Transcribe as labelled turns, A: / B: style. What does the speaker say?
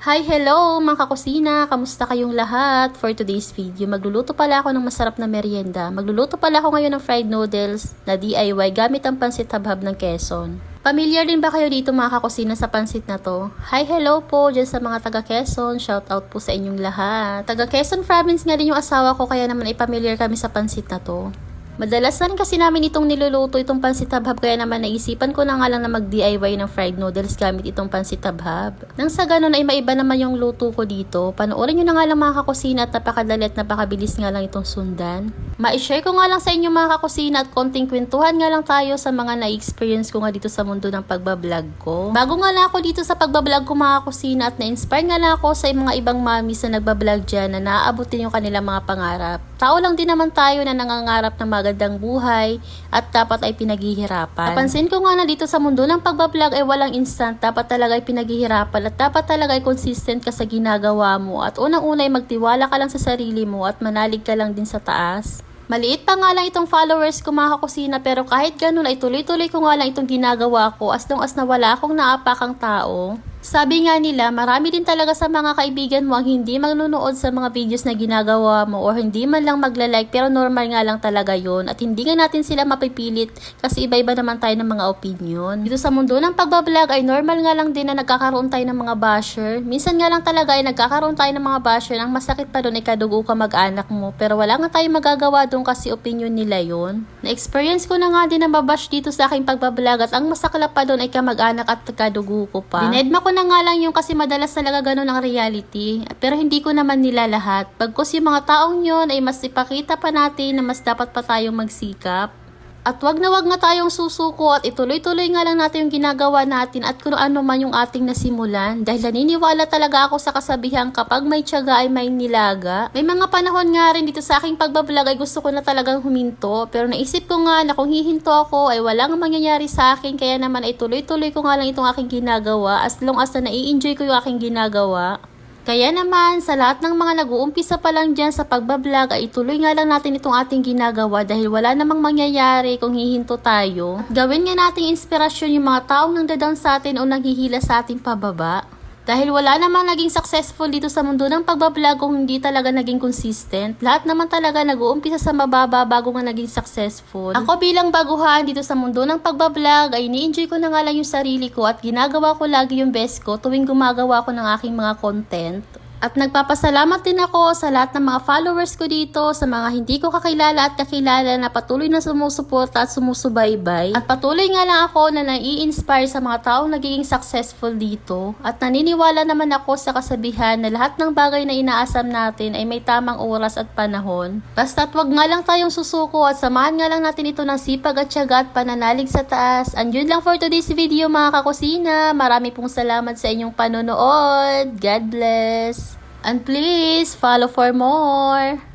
A: Hi, hello mga kakusina! Kamusta kayong lahat? For today's video, magluluto pala ako ng masarap na merienda. Magluluto pala ako ngayon ng fried noodles na DIY gamit ang pansit habhab ng Quezon. Pamilyar din ba kayo dito mga kakusina sa pansit na to? Hi, hello po dyan sa mga taga Quezon. Shout out po sa inyong lahat. Taga Quezon province nga din yung asawa ko kaya naman ay pamilyar kami sa pansit na to. Madalasan kasi namin itong niluluto, itong pansit habhab, kaya naman naisipan ko na nga lang na mag-DIY ng fried noodles gamit itong pansit habhab. Nang sa ganun ay maiba naman yung luto ko dito. Panoorin nyo na nga lang mga kakusina at napakadali at napakabilis nga lang itong sundan. Ma-share ko nga lang sa inyo mga kakusina at konting kwentuhan nga lang tayo sa mga na-experience ko nga dito sa mundo ng pagbablog ko. Bago nga lang ako dito sa pagbablog ko mga kakusina at na-inspire nga lang ako sa mga ibang mommies na nagbablog dyan na naaabutin yung kanilang mga pangarap. Tao lang din naman tayo na nangangarap ng magandang buhay at dapat ay pinaghihirapan. Napansin ko nga na dito sa mundo ng pagbablog ay walang instant, dapat talaga ay pinaghihirapan at dapat talaga ay consistent ka sa ginagawa mo at unang-una ay magtiwala ka lang sa sarili mo at manalig ka lang din sa taas. Maliit pa nga lang itong followers ko mga kakusina, pero kahit ganun ay tuloy-tuloy ko nga lang itong ginagawa ko as long as na wala akong naapakang tao. Sabi nga nila, marami din talaga sa mga kaibigan mo ang hindi magnunood sa mga videos na ginagawa mo or hindi man lang magla-like, pero normal nga lang talaga yon at hindi nga natin sila mapipilit kasi iba-iba naman tayo ng mga opinion. Dito sa mundo ng pagbablog ay normal nga lang din na nagkakaroon tayo ng mga basher. Minsan nga lang talaga ay nagkakaroon tayo ng mga basher. Ang masakit pa doon ay kadugo ka mag-anak mo, pero wala nga tayong magagawa doon kasi opinion nila yon. Na-experience ko na nga din na mabash dito sa aking pagbablog at ang masaklap pa doon ay kamag-anak at kadugo ko pa. Dinedma ko na nga lang yung kasi madalas talaga ganun ang reality. Pero hindi ko naman nila lahat. Pagkus yung mga taong yun ay mas ipakita pa natin na mas dapat pa tayong magsikap. At wag nga tayong susuko at ituloy-tuloy nga lang natin yung ginagawa natin at kung ano man yung ating nasimulan. Dahil naniniwala talaga ako sa kasabihang kapag may tiyaga ay may nilaga. May mga panahon nga rin dito sa aking pagbablog ay gusto ko na talagang huminto. Pero naisip ko nga na kung hihinto ako ay walang mangyayari sa akin. Kaya naman ay tuloy-tuloy ko nga lang itong aking ginagawa as long as na nai-enjoy ko yung aking ginagawa. Kaya naman, sa lahat ng mga nag-uumpisa pa lang dyan sa pagbablog ay ituloy nga lang natin itong ating ginagawa dahil wala namang mangyayari kung hihinto tayo. Gawin nga nating inspirasyon yung mga taong nangdadown sa atin o nanghihila sa ating pababa. Dahil wala namang naging successful dito sa mundo ng pagbablog kung hindi talaga naging consistent. Lahat naman talaga nag-uumpisa sa mababa bago nga naging successful. Ako bilang baguhan dito sa mundo ng pagbablog ay ni-enjoy ko na nga lang yung sarili ko at ginagawa ko lagi yung best ko tuwing gumagawa ko ng aking mga content. At nagpapasalamat din ako sa lahat ng mga followers ko dito, sa mga hindi ko kakilala at kakilala na patuloy na sumusuporta at sumusubaybay. At patuloy nga lang ako na nai-inspire sa mga taong nagiging successful dito. At naniniwala naman ako sa kasabihan na lahat ng bagay na inaasam natin ay may tamang oras at panahon. Basta't wag nga lang tayong susuko at samahan nga lang natin ito ng sipag at tiyaga at pananalig sa taas. And yun lang for today's video mga kakusina. Marami pong salamat sa inyong panonood. God bless! And please, follow for more.